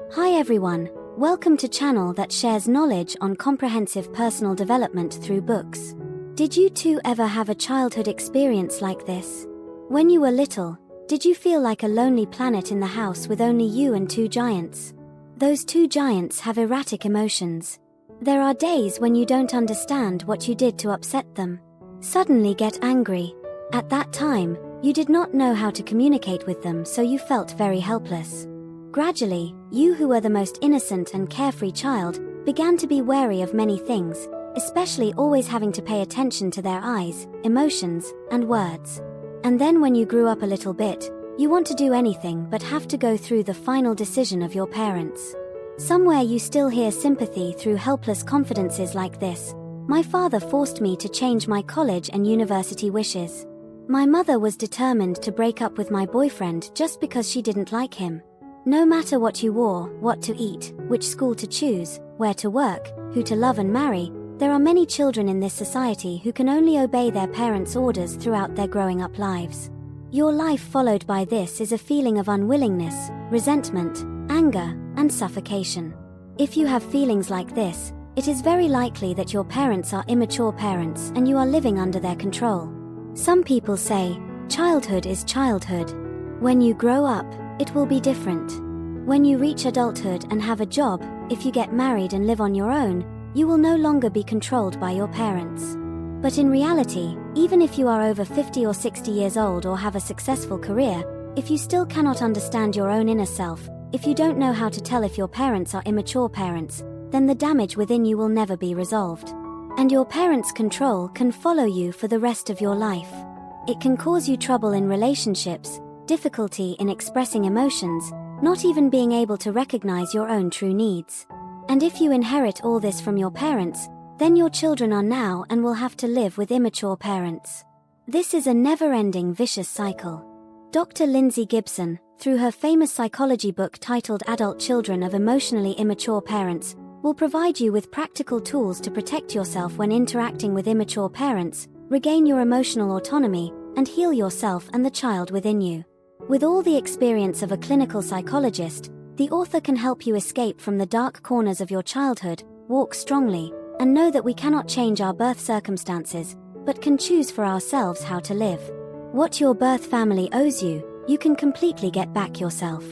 Hi everyone, welcome to channel that shares knowledge on comprehensive personal development through books. Did you too ever have a childhood experience like this? When you were little, did you feel like a lonely planet in the house with only you and two giants? Those two giants have erratic emotions. There are days when you don't understand what you did to upset them. Suddenly get angry. At that time, you did not know how to communicate with them, so you felt very helpless. Gradually, you who were the most innocent and carefree child, began to be wary of many things, especially always having to pay attention to their eyes, emotions, and words. And then when you grew up a little bit, you want to do anything but have to go through the final decision of your parents. Somewhere you still hear sympathy through helpless confidences like this: "My father forced me to change my college and university wishes. My mother was determined to break up with my boyfriend just because she didn't like him." No matter what you wore, what to eat, which school to choose, where to work, who to love and marry, there are many children in this society who can only obey their parents' orders throughout their growing up lives. Your life followed by this is a feeling of unwillingness, resentment, anger, and suffocation. If you have feelings like this, it is very likely that your parents are immature parents and you are living under their control. Some people say, childhood is childhood. When you grow up, it will be different. When you reach adulthood and have a job, if you get married and live on your own, you will no longer be controlled by your parents. But in reality, even if you are over 50 or 60 years old or have a successful career, if you still cannot understand your own inner self, if you don't know how to tell if your parents are immature parents, then the damage within you will never be resolved. And your parents' control can follow you for the rest of your life. It can cause you trouble in relationships, difficulty in expressing emotions, not even being able to recognize your own true needs. And if you inherit all this from your parents, then your children are now and will have to live with immature parents. This is a never-ending vicious cycle. Dr. Lindsay Gibson, through her famous psychology book titled Adult Children of Emotionally Immature Parents, will provide you with practical tools to protect yourself when interacting with immature parents, regain your emotional autonomy, and heal yourself and the child within you. With all the experience of a clinical psychologist, the author can help you escape from the dark corners of your childhood, walk strongly, and know that we cannot change our birth circumstances, but can choose for ourselves how to live. What your birth family owes you, you can completely get back yourself.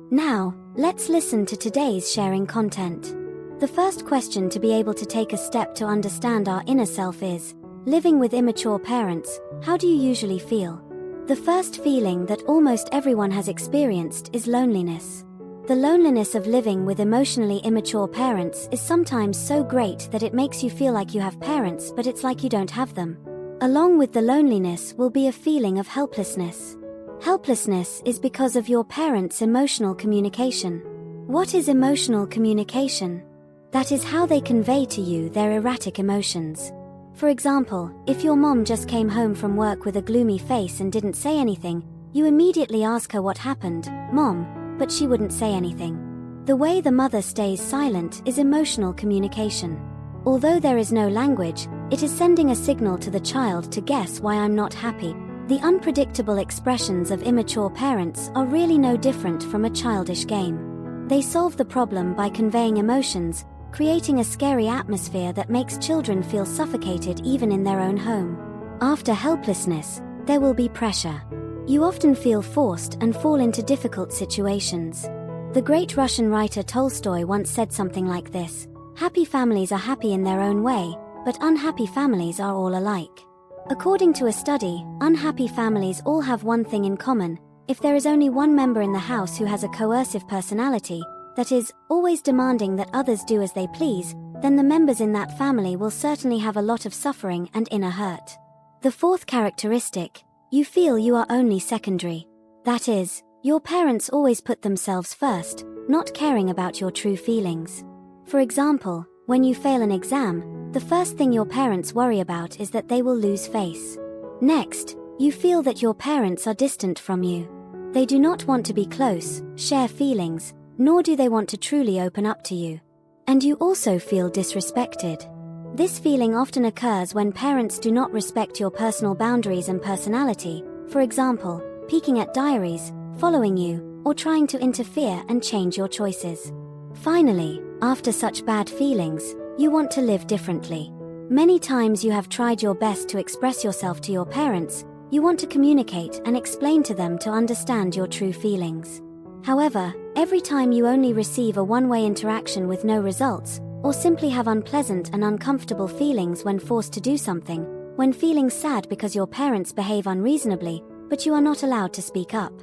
Now, let's listen to today's sharing content. The first question to be able to take a step to understand our inner self is, living with immature parents, how do you usually feel? The first feeling that almost everyone has experienced is loneliness. The loneliness of living with emotionally immature parents is sometimes so great that it makes you feel like you have parents, but it's like you don't have them. Along with the loneliness will be a feeling of helplessness. Helplessness is because of your parents' emotional communication. What is emotional communication? That is how they convey to you their erratic emotions. For example, if your mom just came home from work with a gloomy face and didn't say anything, you immediately ask her what happened, "Mom," but she wouldn't say anything. The way the mother stays silent is emotional communication. Although there is no language, it is sending a signal to the child to guess why I'm not happy. The unpredictable expressions of immature parents are really no different from a childish game. They solve the problem by conveying emotions, creating a scary atmosphere that makes children feel suffocated even in their own home. After helplessness, there will be pressure. You often feel forced and fall into difficult situations. The great Russian writer Tolstoy once said something like this: "Happy families are happy in their own way, but unhappy families are all alike." According to a study, unhappy families all have one thing in common: if there is only one member in the house who has a coercive personality, that is, always demanding that others do as they please, then the members in that family will certainly have a lot of suffering and inner hurt. The fourth characteristic: you feel you are only secondary. That is, your parents always put themselves first, not caring about your true feelings. For example, when you fail an exam, the first thing your parents worry about is that they will lose face. Next, you feel that your parents are distant from you. They do not want to be close, share feelings, nor do they want to truly open up to you. And you also feel disrespected. This feeling often occurs when parents do not respect your personal boundaries and personality, for example, peeking at diaries, following you, or trying to interfere and change your choices. Finally, after such bad feelings, you want to live differently. Many times you have tried your best to express yourself to your parents. You want to communicate and explain to them to understand your true feelings. However, every time you only receive a one-way interaction with no results, or simply have unpleasant and uncomfortable feelings when forced to do something, when feeling sad because your parents behave unreasonably, but you are not allowed to speak up.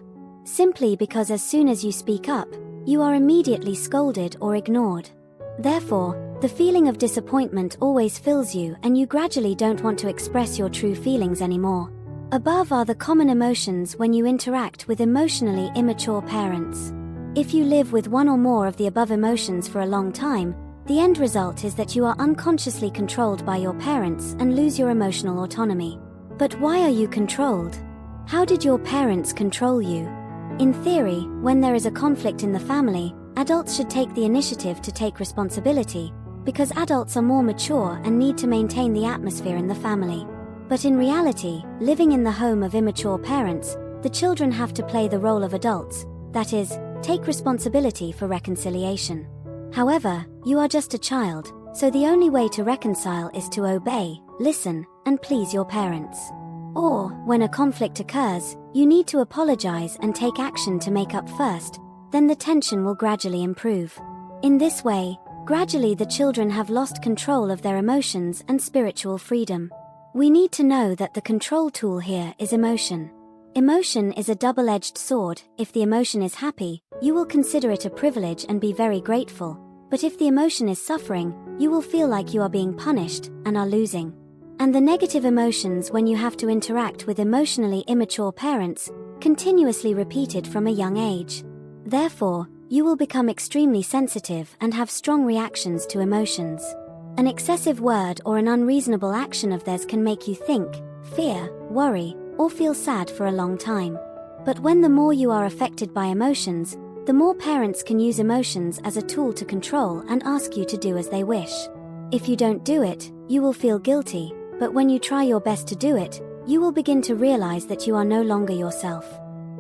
Simply because as soon as you speak up, you are immediately scolded or ignored. Therefore, the feeling of disappointment always fills you and you gradually don't want to express your true feelings anymore. Above are the common emotions when you interact with emotionally immature parents. If you live with one or more of the above emotions for a long time, the end result is that you are unconsciously controlled by your parents and lose your emotional autonomy. But why are you controlled? How did your parents control you? In theory, when there is a conflict in the family, adults should take the initiative to take responsibility, because adults are more mature and need to maintain the atmosphere in the family. But in reality, living in the home of immature parents, the children have to play the role of adults, that is, take responsibility for reconciliation. However, you are just a child, so the only way to reconcile is to obey, listen, and please your parents. Or, when a conflict occurs, you need to apologize and take action to make up first, then the tension will gradually improve. In this way, gradually the children have lost control of their emotions and spiritual freedom. We need to know that the control tool here is emotion. Emotion is a double-edged sword. If the emotion is happy, you will consider it a privilege and be very grateful. But if the emotion is suffering, you will feel like you are being punished and are losing. And the negative emotions when you have to interact with emotionally immature parents, continuously repeated from a young age. Therefore, you will become extremely sensitive and have strong reactions to emotions. An excessive word or an unreasonable action of theirs can make you think, fear, worry, or feel sad for a long time. But when the more you are affected by emotions, the more parents can use emotions as a tool to control and ask you to do as they wish. If you don't do it, you will feel guilty, but when you try your best to do it, you will begin to realize that you are no longer yourself.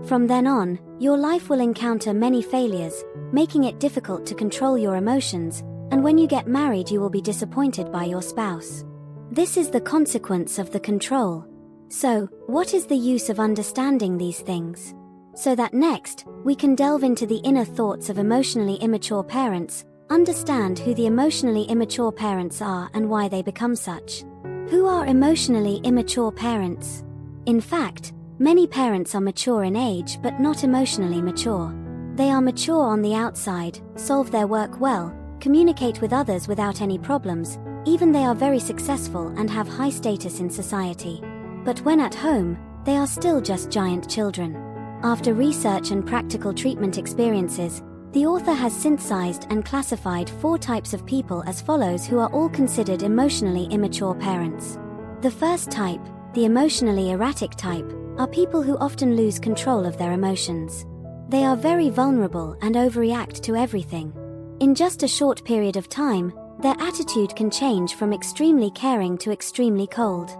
From then on, your life will encounter many failures, making it difficult to control your emotions, and when you get married you will be disappointed by your spouse. This is the consequence of the control. So, what is the use of understanding these things? So that next, we can delve into the inner thoughts of emotionally immature parents, understand who the emotionally immature parents are and why they become such. Who are emotionally immature parents? In fact, many parents are mature in age but not emotionally mature. They are mature on the outside, solve their work well, communicate with others without any problems, even they are very successful and have high status in society. But when at home, they are still just giant children. After research and practical treatment experiences, the author has synthesized and classified 4 types of people as follows who are all considered emotionally immature parents. The first type, the emotionally erratic type, are people who often lose control of their emotions. They are very vulnerable and overreact to everything. In just a short period of time, their attitude can change from extremely caring to extremely cold.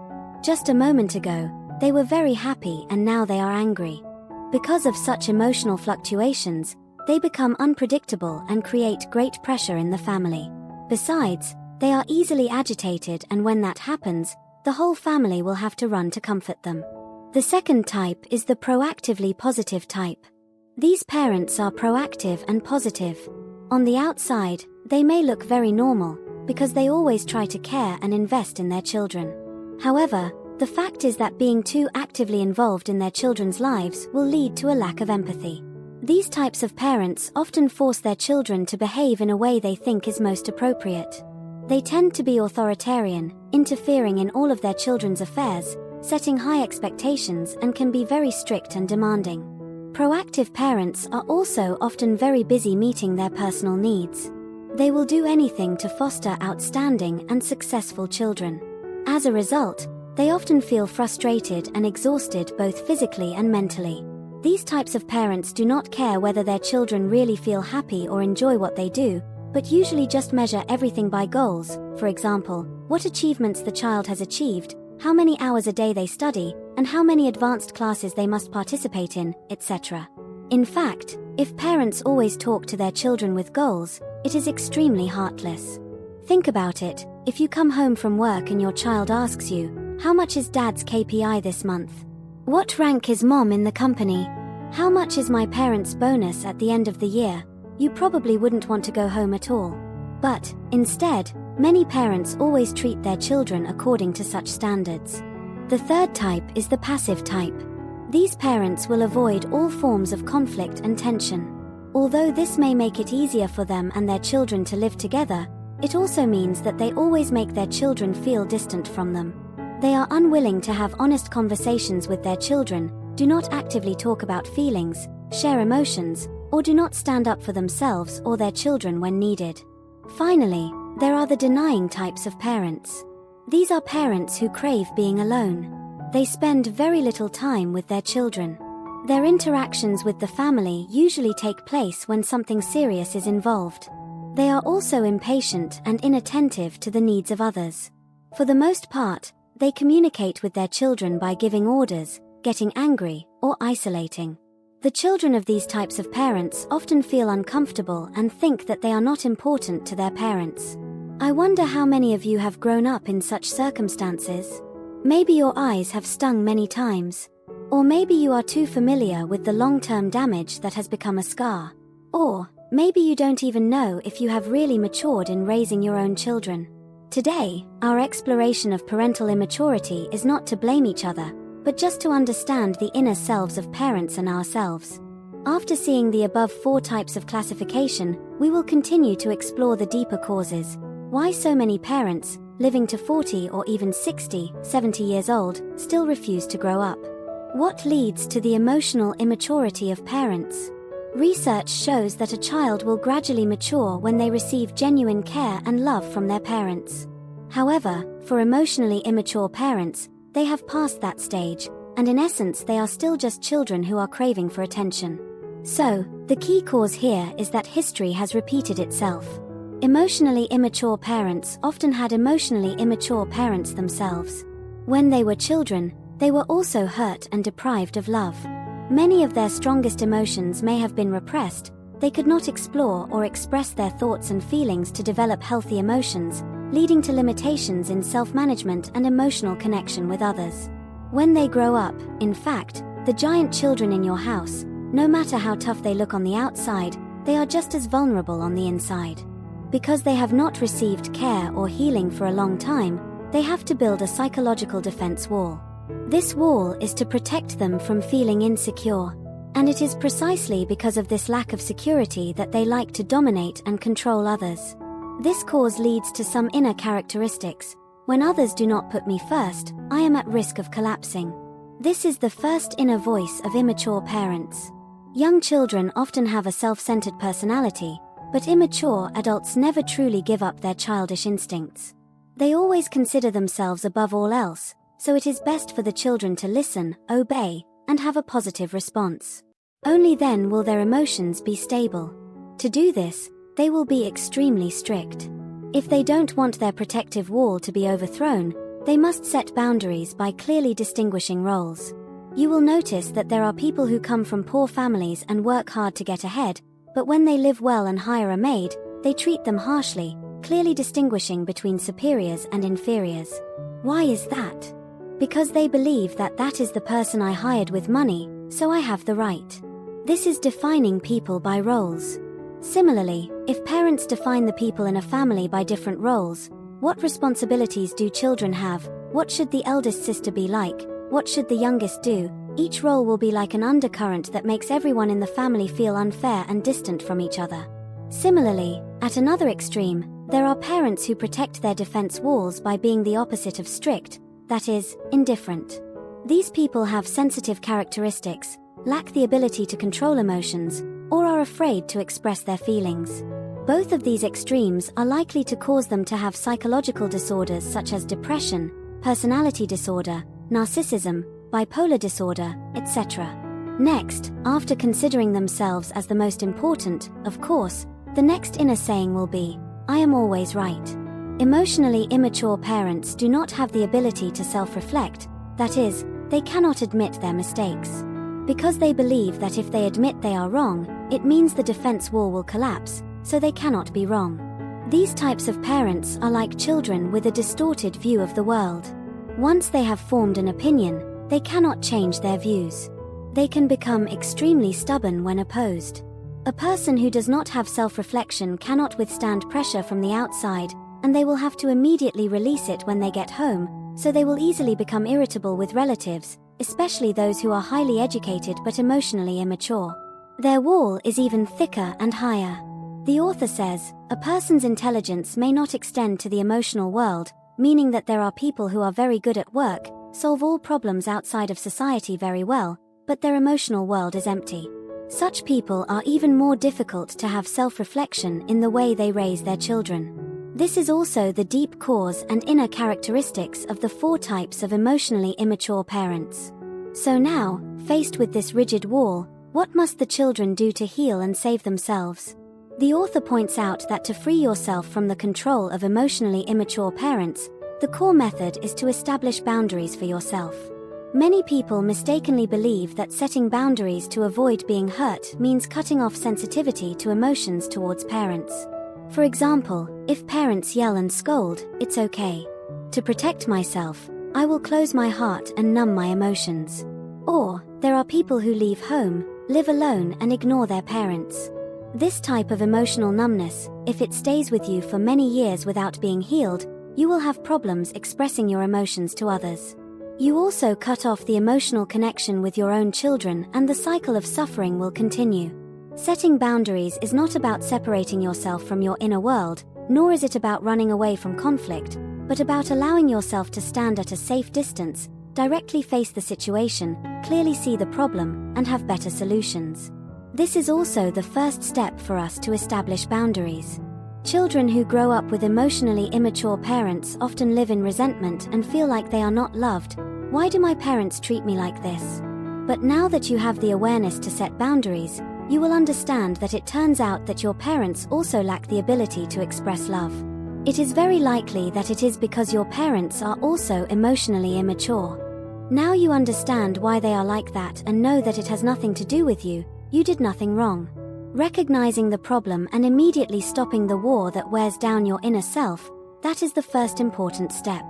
Just a moment ago, they were very happy and now they are angry. Because of such emotional fluctuations, they become unpredictable and create great pressure in the family. Besides, they are easily agitated, and when that happens, the whole family will have to run to comfort them. The second type is the proactively positive type. These parents are proactive and positive. On the outside, they may look very normal, because they always try to care and invest in their children. However, the fact is that being too actively involved in their children's lives will lead to a lack of empathy. These types of parents often force their children to behave in a way they think is most appropriate. They tend to be authoritarian, interfering in all of their children's affairs, setting high expectations, and can be very strict and demanding. Proactive parents are also often very busy meeting their personal needs. They will do anything to foster outstanding and successful children. As a result, they often feel frustrated and exhausted both physically and mentally. These types of parents do not care whether their children really feel happy or enjoy what they do, but usually just measure everything by goals, for example, what achievements the child has achieved, how many hours a day they study, and how many advanced classes they must participate in, etc. In fact, If parents always talk to their children with goals, it is extremely heartless. Think about it. If you come home from work and your child asks you, "How much is Dad's KPI this month? What rank is Mom in the company? How much is my parents' bonus at the end of the year?" You probably wouldn't want to go home at all. But, instead, many parents always treat their children according to such standards. The third type is the passive type. These parents will avoid all forms of conflict and tension. Although this may make it easier for them and their children to live together, it also means that they always make their children feel distant from them. They are unwilling to have honest conversations with their children, do not actively talk about feelings, share emotions, or do not stand up for themselves or their children when needed. Finally, there are the denying types of parents. These are parents who crave being alone. They spend very little time with their children. Their interactions with the family usually take place when something serious is involved. They are also impatient and inattentive to the needs of others. For the most part, they communicate with their children by giving orders, getting angry, or isolating. The children of these types of parents often feel uncomfortable and think that they are not important to their parents. I wonder how many of you have grown up in such circumstances. Maybe your eyes have stung many times. Or maybe you are too familiar with the long-term damage that has become a scar. Or, maybe you don't even know if you have really matured in raising your own children. Today, our exploration of parental immaturity is not to blame each other, but just to understand the inner selves of parents and ourselves. After seeing the above 4 types of classification, we will continue to explore the deeper causes. Why so many parents, living to 40 or even 60, 70 years old, still refuse to grow up? What leads to the emotional immaturity of parents? Research shows that a child will gradually mature when they receive genuine care and love from their parents. However, for emotionally immature parents, they have passed that stage, and in essence they are still just children who are craving for attention. So, the key cause here is that history has repeated itself. Emotionally immature parents often had emotionally immature parents themselves. When they were children, they were also hurt and deprived of love. Many of their strongest emotions may have been repressed. They could not explore or express their thoughts and feelings to develop healthy emotions, leading to limitations in self-management and emotional connection with others. When they grow up, in fact, the giant children in your house, no matter how tough they look on the outside, they are just as vulnerable on the inside. Because they have not received care or healing for a long time, they have to build a psychological defense wall. This wall is to protect them from feeling insecure. And it is precisely because of this lack of security that they like to dominate and control others. This cause leads to some inner characteristics. When others do not put me first, I am at risk of collapsing. This is the first inner voice of immature parents. Young children often have a self-centered personality, but immature adults never truly give up their childish instincts. They always consider themselves above all else, so it is best for the children to listen, obey, and have a positive response. Only then will their emotions be stable. To do this, they will be extremely strict. If they don't want their protective wall to be overthrown, they must set boundaries by clearly distinguishing roles. You will notice that there are people who come from poor families and work hard to get ahead, but when they live well and hire a maid, they treat them harshly, clearly distinguishing between superiors and inferiors. Why is that? Because they believe that that is the person I hired with money, so I have the right. This is defining people by roles. Similarly, if parents define the people in a family by different roles, what responsibilities do children have? What should the eldest sister be like? What should the youngest do? Each role will be like an undercurrent that makes everyone in the family feel unfair and distant from each other. Similarly, at another extreme, there are parents who protect their defense walls by being the opposite of strict, that is, indifferent. These people have sensitive characteristics, lack the ability to control emotions, or are afraid to express their feelings. Both of these extremes are likely to cause them to have psychological disorders such as depression, personality disorder, narcissism, bipolar disorder, etc. Next, after considering themselves as the most important, of course, the next inner saying will be, "I am always right." Emotionally immature parents do not have the ability to self-reflect, that is, they cannot admit their mistakes. Because they believe that if they admit they are wrong, it means the defense wall will collapse, so they cannot be wrong. These types of parents are like children with a distorted view of the world. Once they have formed an opinion, they cannot change their views. They can become extremely stubborn when opposed. A person who does not have self-reflection cannot withstand pressure from the outside, and they will have to immediately release it when they get home, so they will easily become irritable with relatives, especially those who are highly educated but emotionally immature. Their wall is even thicker and higher. The author says, a person's intelligence may not extend to the emotional world, meaning that there are people who are very good at work, solve all problems outside of society very well, but their emotional world is empty. Such people are even more difficult to have self-reflection in the way they raise their children. This is also the deep cause and inner characteristics of the 4 types of emotionally immature parents. So now, faced with this rigid wall, what must the children do to heal and save themselves? The author points out that to free yourself from the control of emotionally immature parents, the core method is to establish boundaries for yourself. Many people mistakenly believe that setting boundaries to avoid being hurt means cutting off sensitivity to emotions towards parents. For example, if parents yell and scold, it's okay. To protect myself, I will close my heart and numb my emotions. Or, there are people who leave home, live alone and ignore their parents. This type of emotional numbness, if it stays with you for many years without being healed, you will have problems expressing your emotions to others. You also cut off the emotional connection with your own children, and the cycle of suffering will continue. Setting boundaries is not about separating yourself from your inner world, nor is it about running away from conflict, but about allowing yourself to stand at a safe distance, directly face the situation, clearly see the problem, and have better solutions. This is also the first step for us to establish boundaries. Children who grow up with emotionally immature parents often live in resentment and feel like they are not loved. Why do my parents treat me like this? But now that you have the awareness to set boundaries, you will understand that it turns out that your parents also lack the ability to express love. It is very likely that it is because your parents are also emotionally immature. Now you understand why they are like that and know that it has nothing to do with you. You did nothing wrong. Recognizing the problem and immediately stopping the war that wears down your inner self, that is the first important step.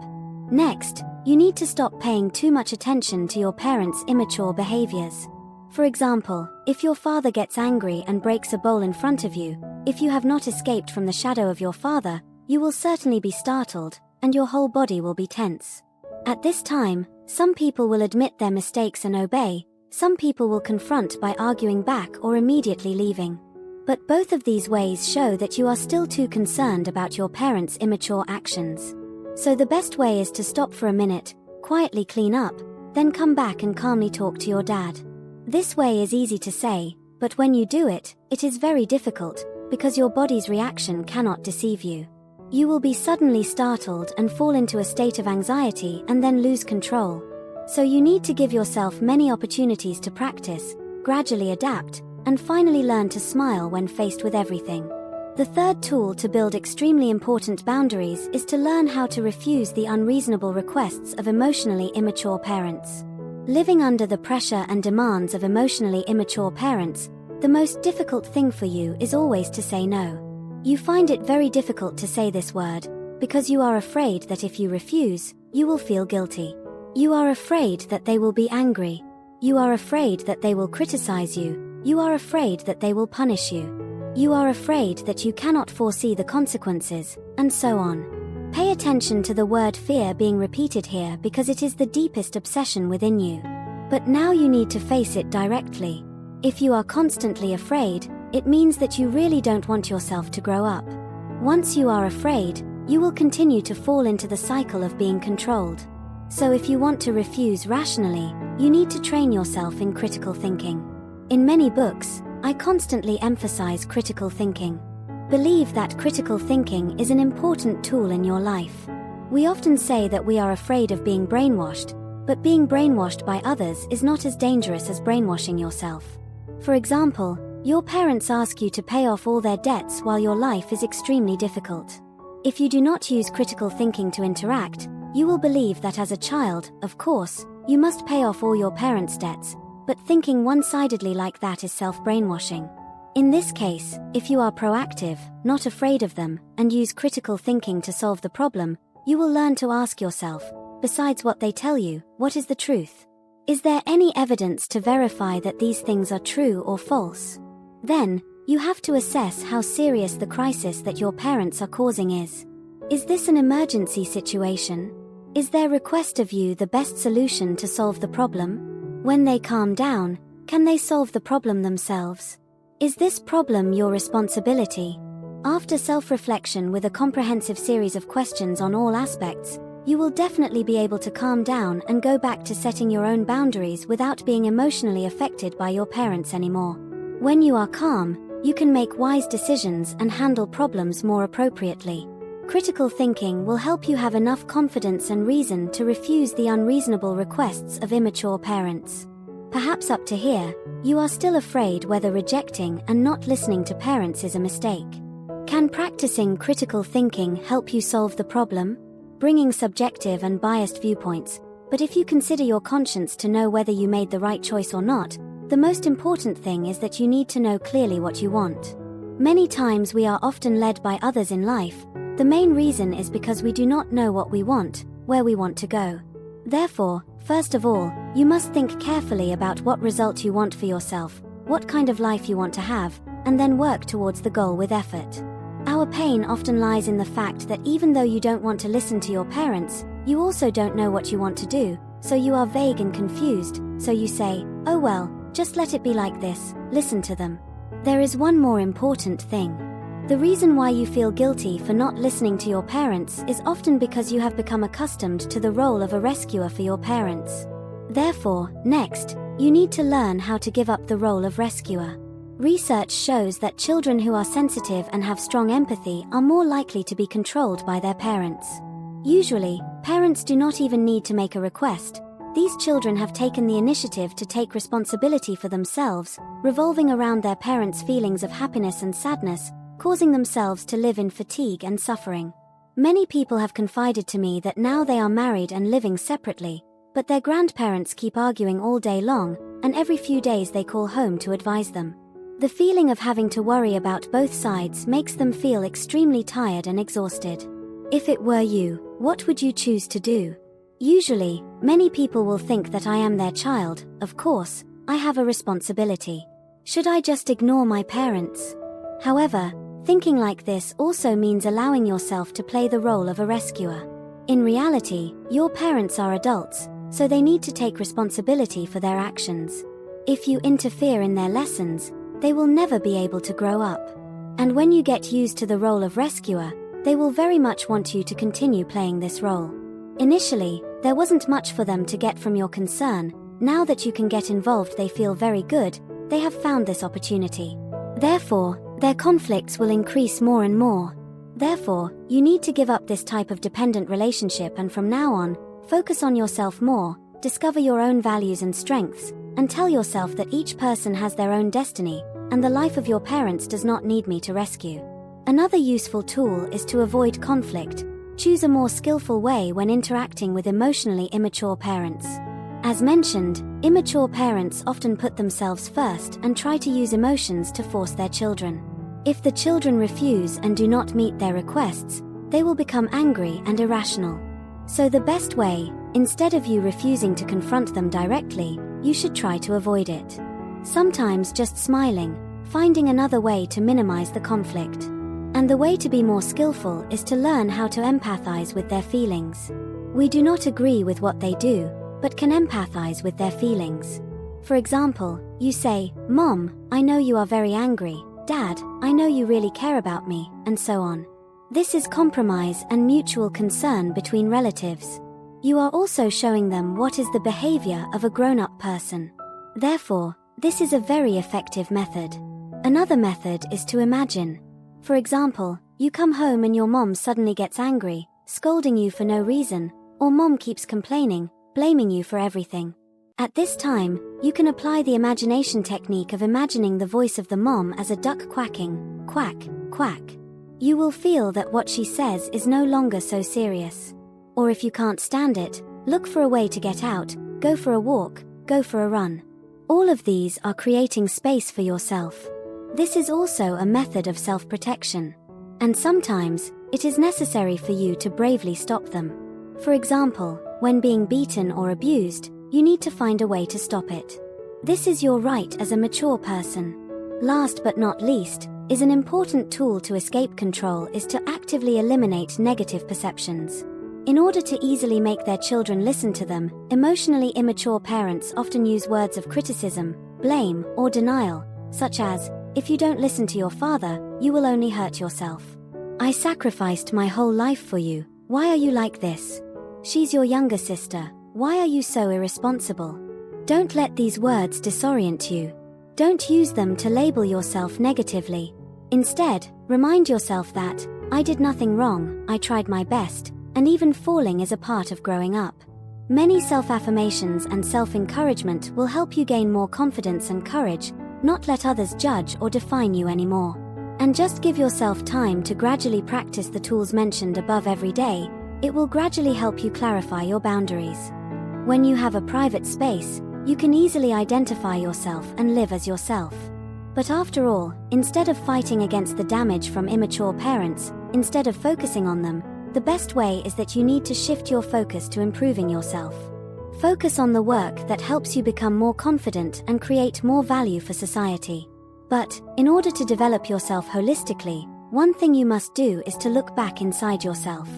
Next, you need to stop paying too much attention to your parents' immature behaviors. For example, if your father gets angry and breaks a bowl in front of you, if you have not escaped from the shadow of your father, you will certainly be startled, and your whole body will be tense. At this time, some people will admit their mistakes and obey. Some people will confront by arguing back or immediately leaving. But both of these ways show that you are still too concerned about your parents' immature actions. So the best way is to stop for a minute, quietly clean up, then come back and calmly talk to your dad. This way is easy to say, but when you do it, it is very difficult, because your body's reaction cannot deceive you. You will be suddenly startled and fall into a state of anxiety and then lose control. So you need to give yourself many opportunities to practice, gradually adapt, and finally learn to smile when faced with everything. The third tool to build extremely important boundaries is to learn how to refuse the unreasonable requests of emotionally immature parents. Living under the pressure and demands of emotionally immature parents, the most difficult thing for you is always to say no. You find it very difficult to say this word, because you are afraid that if you refuse, you will feel guilty. You are afraid that they will be angry. You are afraid that they will criticize you. You are afraid that they will punish you. You are afraid that you cannot foresee the consequences, and so on. Pay attention to the word fear being repeated here because it is the deepest obsession within you. But now you need to face it directly. If you are constantly afraid, it means that you really don't want yourself to grow up. Once you are afraid, you will continue to fall into the cycle of being controlled. So if you want to refuse rationally, you need to train yourself in critical thinking. In many books, I constantly emphasize critical thinking. Believe that critical thinking is an important tool in your life. We often say that we are afraid of being brainwashed, but being brainwashed by others is not as dangerous as brainwashing yourself. For example, your parents ask you to pay off all their debts while your life is extremely difficult. If you do not use critical thinking to interact, you will believe that as a child, of course, you must pay off all your parents' debts, but thinking one-sidedly like that is self-brainwashing. In this case, if you are proactive, not afraid of them, and use critical thinking to solve the problem, you will learn to ask yourself, besides what they tell you, what is the truth? Is there any evidence to verify that these things are true or false? Then, you have to assess how serious the crisis that your parents are causing is. Is this an emergency situation? Is their request of you the best solution to solve the problem? When they calm down, can they solve the problem themselves? Is this problem your responsibility? After self-reflection with a comprehensive series of questions on all aspects, you will definitely be able to calm down and go back to setting your own boundaries without being emotionally affected by your parents anymore. When you are calm, you can make wise decisions and handle problems more appropriately. Critical thinking will help you have enough confidence and reason to refuse the unreasonable requests of immature parents. Perhaps up to here, you are still afraid whether rejecting and not listening to parents is a mistake. Can practicing critical thinking help you solve the problem? Bringing subjective and biased viewpoints, but if you consider your conscience to know whether you made the right choice or not, the most important thing is that you need to know clearly what you want. Many times we are often led by others in life. The main reason is because we do not know what we want, where we want to go. Therefore, first of all, you must think carefully about what result you want for yourself, what kind of life you want to have, and then work towards the goal with effort. Our pain often lies in the fact that even though you don't want to listen to your parents, you also don't know what you want to do, so you are vague and confused, so you say, "Oh well, just let it be like this, listen to them." There is one more important thing. The reason why you feel guilty for not listening to your parents is often because you have become accustomed to the role of a rescuer for your parents. Therefore, next, you need to learn how to give up the role of rescuer. Research shows that children who are sensitive and have strong empathy are more likely to be controlled by their parents. Usually, parents do not even need to make a request. These children have taken the initiative to take responsibility for themselves, revolving around their parents' feelings of happiness and sadness, causing themselves to live in fatigue and suffering. Many people have confided to me that now they are married and living separately, but their grandparents keep arguing all day long, and every few days they call home to advise them. The feeling of having to worry about both sides makes them feel extremely tired and exhausted. If it were you, what would you choose to do? Usually, many people will think that I am their child. Of course, I have a responsibility. Should I just ignore my parents? However, thinking like this also means allowing yourself to play the role of a rescuer. In reality, your parents are adults, so they need to take responsibility for their actions. If you interfere in their lessons, they will never be able to grow up. And when you get used to the role of rescuer, they will very much want you to continue playing this role. Initially, there wasn't much for them to get from your concern. Now that you can get involved, they feel very good. They have found this opportunity. Therefore, their conflicts will increase more and more. Therefore, you need to give up this type of dependent relationship and from now on, focus on yourself more, discover your own values and strengths, and tell yourself that each person has their own destiny, and the life of your parents does not need me to rescue. Another useful tool is to avoid conflict. Choose a more skillful way when interacting with emotionally immature parents. As mentioned, immature parents often put themselves first and try to use emotions to force their children. If the children refuse and do not meet their requests, they will become angry and irrational. So the best way, instead of you refusing to confront them directly, you should try to avoid it. Sometimes just smiling, finding another way to minimize the conflict. And the way to be more skillful is to learn how to empathize with their feelings. We do not agree with what they do, but can empathize with their feelings. For example, you say, "Mom, I know you are very angry. Dad, I know you really care about me," and so on. This is compromise and mutual concern between relatives. You are also showing them what is the behavior of a grown-up person. Therefore, this is a very effective method. Another method is to imagine. For example, you come home and your mom suddenly gets angry, scolding you for no reason, or mom keeps complaining, blaming you for everything. At this time, you can apply the imagination technique of imagining the voice of the mom as a duck quacking, quack, quack. You will feel that what she says is no longer so serious. Or if you can't stand it, look for a way to get out, go for a walk, go for a run. All of these are creating space for yourself. This is also a method of self-protection. And sometimes, it is necessary for you to bravely stop them. For example, when being beaten or abused, you need to find a way to stop it. This is your right as a mature person. Last but not least, is an important tool to escape control is to actively eliminate negative perceptions. In order to easily make their children listen to them, emotionally immature parents often use words of criticism, blame, or denial, such as, "If you don't listen to your father, you will only hurt yourself. I sacrificed my whole life for you, why are you like this? She's your younger sister, why are you so irresponsible?" Don't let these words disorient you. Don't use them to label yourself negatively. Instead, remind yourself that, "I did nothing wrong, I tried my best, and even falling is a part of growing up." Many self-affirmations and self-encouragement will help you gain more confidence and courage, not let others judge or define you anymore. And just give yourself time to gradually practice the tools mentioned above every day. It will gradually help you clarify your boundaries. When you have a private space, you can easily identify yourself and live as yourself. But after all, instead of fighting against the damage from immature parents, instead of focusing on them, the best way is that you need to shift your focus to improving yourself. Focus on the work that helps you become more confident and create more value for society. But, in order to develop yourself holistically, one thing you must do is to look back inside yourself.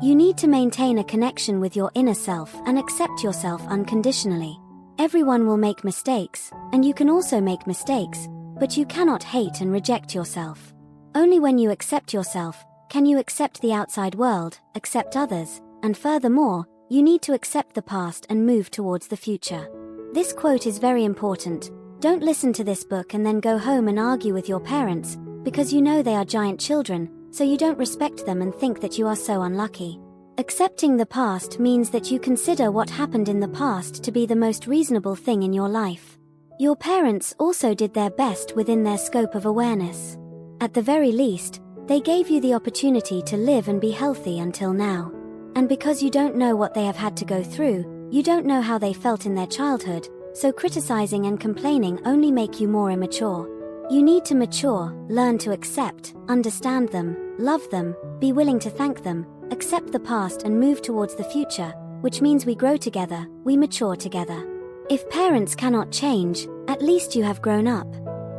You need to maintain a connection with your inner self and accept yourself unconditionally. Everyone will make mistakes, and you can also make mistakes, but you cannot hate and reject yourself. Only when you accept yourself, can you accept the outside world, accept others, and furthermore, you need to accept the past and move towards the future. This quote is very important. Don't listen to this book and then go home and argue with your parents, because you know they are giant children, so you don't respect them and think that you are so unlucky. Accepting the past means that you consider what happened in the past to be the most reasonable thing in your life. Your parents also did their best within their scope of awareness. At the very least, they gave you the opportunity to live and be healthy until now. And because you don't know what they have had to go through, you don't know how they felt in their childhood, so criticizing and complaining only make you more immature. You need to mature, learn to accept, understand them, love them, be willing to thank them, accept the past and move towards the future, which means we grow together, we mature together. If parents cannot change, at least you have grown up.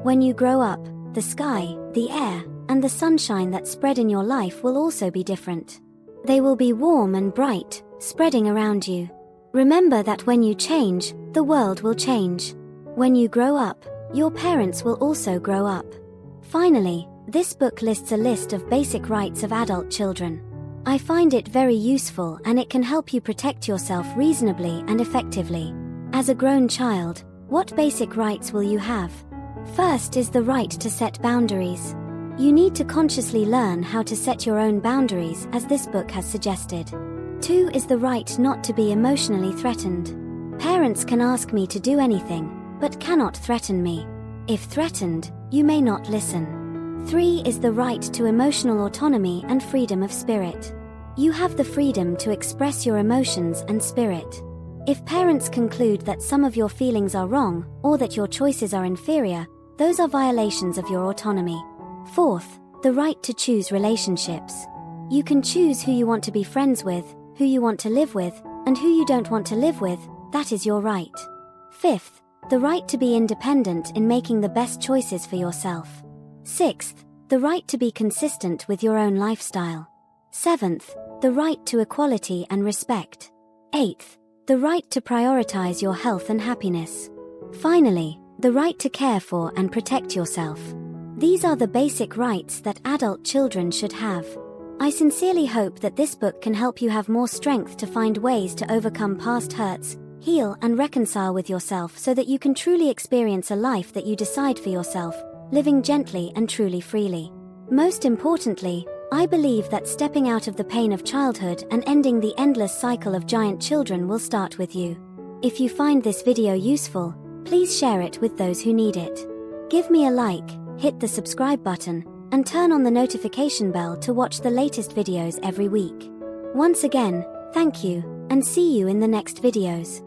When you grow up, the sky, the air, and the sunshine that spread in your life will also be different. They will be warm and bright, spreading around you. Remember that when you change, the world will change. When you grow up, your parents will also grow up. Finally, this book lists a list of basic rights of adult children. I find it very useful and it can help you protect yourself reasonably and effectively. As a grown child, what basic rights will you have? First is the right to set boundaries. You need to consciously learn how to set your own boundaries, as this book has suggested. 2 is the right not to be emotionally threatened. Parents can ask me to do anything, but cannot threaten me. If threatened, you may not listen. 3 is the right to emotional autonomy and freedom of spirit. You have the freedom to express your emotions and spirit. If parents conclude that some of your feelings are wrong, or that your choices are inferior, those are violations of your autonomy. 4th, the right to choose relationships. You can choose who you want to be friends with, who you want to live with, and who you don't want to live with, that is your right. 5th, the right to be independent in making the best choices for yourself. 6th, the right to be consistent with your own lifestyle. 7th, the right to equality and respect. 8th, the right to prioritize your health and happiness. Finally, the right to care for and protect yourself. These are the basic rights that adult children should have. I sincerely hope that this book can help you have more strength to find ways to overcome past hurts, heal and reconcile with yourself so that you can truly experience a life that you decide for yourself, living gently and truly freely. Most importantly, I believe that stepping out of the pain of childhood and ending the endless cycle of giant children will start with you. If you find this video useful, please share it with those who need it. Give me a like, hit the subscribe button, and turn on the notification bell to watch the latest videos every week. Once again, thank you, and see you in the next videos.